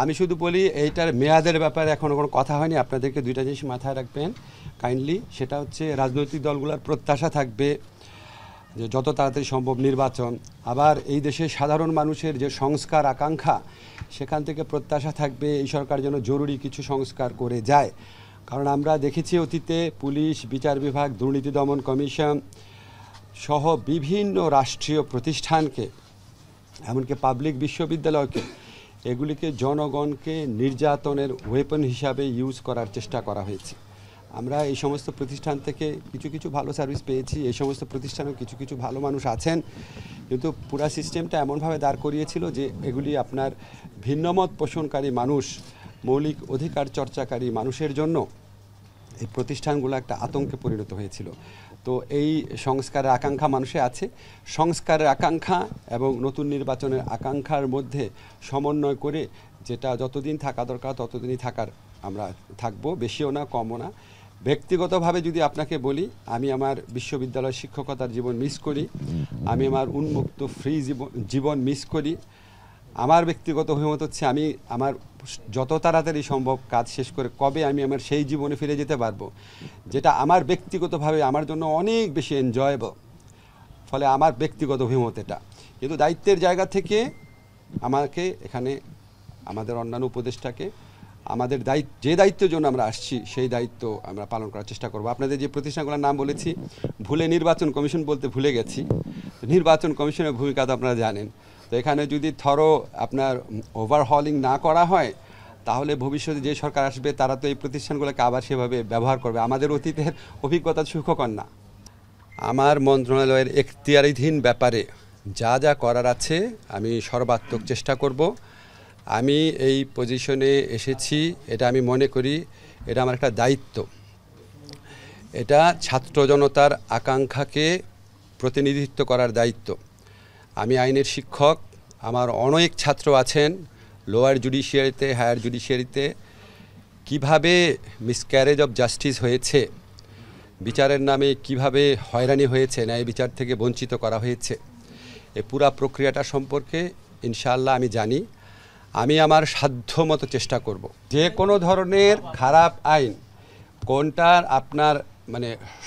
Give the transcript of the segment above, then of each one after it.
আমি শুধু বলি এইটার মেয়াদের ব্যাপারে এখনো কোনো কথা হয়নি। আপনাদেরকে দুইটা জিনিস মাথায় রাখবেন কাইন্ডলি, সেটা হচ্ছে রাজনৈতিক দলগুলোর প্রত্যাশা থাকবে যে যত তাড়াতাড়ি সম্ভব নির্বাচন। আবার এই দেশের সাধারণ মানুষের যে সংস্কার আকাঙ্ক্ষা, সেখান থেকে প্রত্যাশা থাকবে এই সরকার যেন জরুরি কিছু সংস্কার করে যায়। কারণ আমরা দেখেছি অতীতে পুলিশ, বিচার বিভাগ, দুর্নীতি দমন কমিশন সহ বিভিন্ন রাষ্ট্রীয় প্রতিষ্ঠানকে, এমনকি পাবলিক বিশ্ববিদ্যালয়কে, এগুলিকে জনগণকে নির্যাতনের ওয়েপন হিসাবে ইউজ করার চেষ্টা করা হয়েছে। আমরা এই সমস্ত প্রতিষ্ঠান থেকে কিছু কিছু ভালো সার্ভিস পেয়েছি, এই সমস্ত প্রতিষ্ঠানেও কিছু কিছু ভালো মানুষ আছেন, কিন্তু পুরা সিস্টেমটা এমনভাবে দাঁড় করিয়েছিল যে এগুলি আপনার ভিন্নমত পোষণকারী মানুষ, মৌলিক অধিকার চর্চাকারী মানুষের জন্য এই প্রতিষ্ঠানগুলো একটা আতঙ্কে পরিণত হয়েছিল। তো এই সংস্কারের আকাঙ্ক্ষা মানুষে আছে। সংস্কারের আকাঙ্ক্ষা এবং নতুন নির্বাচনের আকাঙ্ক্ষার মধ্যে সমন্বয় করে যেটা যতদিন থাকা দরকার ততদিনই থাকার আমরা থাকবো, বেশিও না কমও না। ব্যক্তিগতভাবে যদি আপনাকে বলি, আমি আমার বিশ্ববিদ্যালয় শিক্ষকতার জীবন মিস করি, আমি আমার উন্মুক্ত ফ্রি জীবন মিস করি। আমার ব্যক্তিগত অভিমত হচ্ছে আমি আমার যত তাড়াতাড়ি সম্ভব কাজ শেষ করে কবে আমি আমার সেই জীবনে ফিরে যেতে পারবো, যেটা আমার ব্যক্তিগতভাবে আমার জন্য অনেক বেশি এনজয়েবল। ফলে আমার ব্যক্তিগত অভিমত এটা। কিন্তু দায়িত্বের জায়গা থেকে আমাকে এখানে আমাদের অন্যান্য উপদেষ্টাকে আমাদের যে দায়িত্বের জন্য আমরা আসছি সেই দায়িত্ব আমরা পালন করার চেষ্টা করব। আপনাদের যে প্রতিষ্ঠানগুলোর নাম বলেছি, ভুলে নির্বাচন কমিশন বলতে ভুলে গেছি। নির্বাচন কমিশনের ভূমিকা তো আপনারা জানেন। তো এখানে যদি আপনার ওভারহলিং না করা হয়, তাহলে ভবিষ্যতে যে সরকার আসবে তারা তো এই প্রতিষ্ঠানগুলোকে আবার সেভাবে ব্যবহার করবে। আমাদের অতীতের অভিজ্ঞতা সুখকর না। আমার মন্ত্রণালয়ের এখতিয়ারাধীন ব্যাপারে যা যা করার আছে আমি সর্বাত্মক চেষ্টা করব। আমি এই পজিশনে এসেছি, এটা আমি মনে করি এটা আমার একটা দায়িত্ব। এটা ছাত্র জনতার আকাঙ্ক্ষাকে প্রতিনিধিত্ব করার দায়িত্ব। আমি আইনের শিক্ষক, আমার অনেক ছাত্র আছেন লোয়ার জুডিশিয়ারিতে, হায়ার জুডিশিয়ারিতে। কিভাবে মিসক্যারেজ অফ জাস্টিস হয়েছে, বিচারের নামে কিভাবে হয়রানি হয়েছে, ন্যায় বিচার থেকে বঞ্চিত করা হয়েছে, এই পুরা প্রক্রিয়াটা সম্পর্কে ইনশাআল্লাহ আমি জানি। আমি আমার সাধ্যমতো চেষ্টা করব। যে কোনো ধরনের খারাপ আইন কোনটার আপনার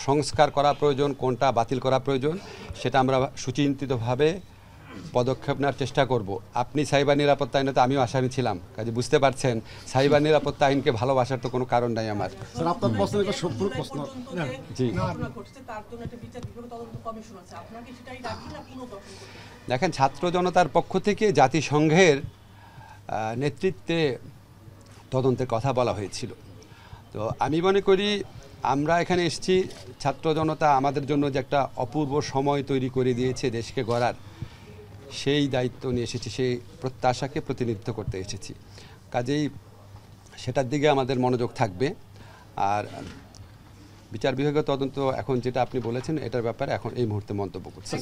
সংস্কার করা প্রয়োজন, কোনটা বাতিল করা প্রয়োজন, সেটা আমরা সুচিন্তিতভাবে পদক্ষেপ নেওয়ার চেষ্টা করব। আপনি সাইবার নিরাপত্তা আইনে তো আমিও আসামি ছিলাম, কাজে বুঝতে পারছেন সাইবার নিরাপত্তা আইনকে ভালোবাসার তো কোনো কারণ নাই আমার। জি দেখেন, ছাত্র জনতার পক্ষ থেকে জাতিসংঘের নেতৃত্বে তদন্তের কথা বলা হয়েছিল। তো আমি মনে করি আমরা এখানে এসেছি, ছাত্র জনতা আমাদের জন্য যে একটা অপূর্ব সময় তৈরি করে দিয়েছে দেশকে গড়ার, সেই দায়িত্ব নিয়ে এসেছি, সেই প্রত্যাশাকে প্রতিনিধিত্ব করতে এসেছি। কাজেই সেটার দিকে আমাদের মনোযোগ থাকবে। আর বিচার বিভাগীয় তদন্ত এখন যেটা আপনি বলেছেন এটার ব্যাপারে এখন এই মুহূর্তে মন্তব্য করছি।